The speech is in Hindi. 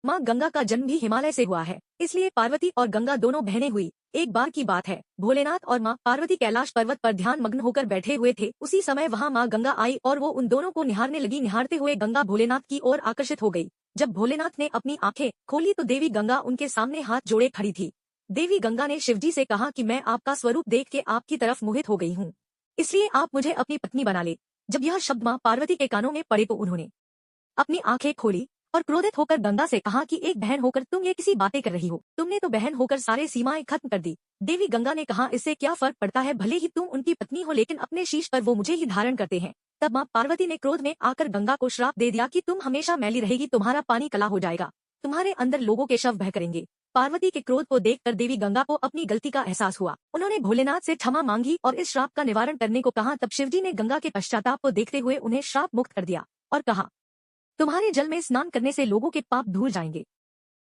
माँ गंगा का जन्म भी हिमालय से हुआ है, इसलिए पार्वती और गंगा दोनों बहनें हुई। एक बार की बात है, भोलेनाथ और माँ पार्वती कैलाश पर्वत पर ध्यान मग्न होकर बैठे हुए थे। उसी समय वहाँ माँ गंगा आई और वो उन दोनों को निहारने लगी। निहारते हुए गंगा भोलेनाथ की ओर आकर्षित हो गई। जब भोलेनाथ ने अपनी आंखें खोली तो देवी गंगा उनके सामने हाथ जोड़े खड़ी थी। देवी गंगा ने शिवजी से कहा कि मैं आपका स्वरूप देख के आपकी तरफ मोहित हो गई हूँ, इसलिए आप मुझे अपनी पत्नी बना ले। जब यह शब्द माँ पार्वती के कानों में पड़े तो उन्होंने अपनी आंखें खोली और क्रोधित होकर गंगा से कहा कि एक बहन होकर तुम ये किसी बातें कर रही हो, तुमने तो बहन होकर सारे सीमाएं खत्म कर दी। देवी गंगा ने कहा इससे क्या फर्क पड़ता है, भले ही तुम उनकी पत्नी हो लेकिन अपने शीश पर वो मुझे ही धारण करते हैं। तब माँ पार्वती ने क्रोध में आकर गंगा को श्राप दे दिया कि तुम हमेशा मैली रहेगी, तुम्हारा पानी काला हो जाएगा, तुम्हारे अंदर लोगों के शव बह करेंगे। पार्वती के क्रोध को देखकर देवी गंगा को अपनी गलती का एहसास हुआ। उन्होंने भोलेनाथ से क्षमा मांगी और इस श्राप का निवारण करने को कहा। तब शिवजी ने गंगा के पश्चाताप को देखते हुए उन्हें श्राप मुक्त कर दिया और कहा, तुम्हारे जल में स्नान करने से लोगों के पाप धुल जाएंगे।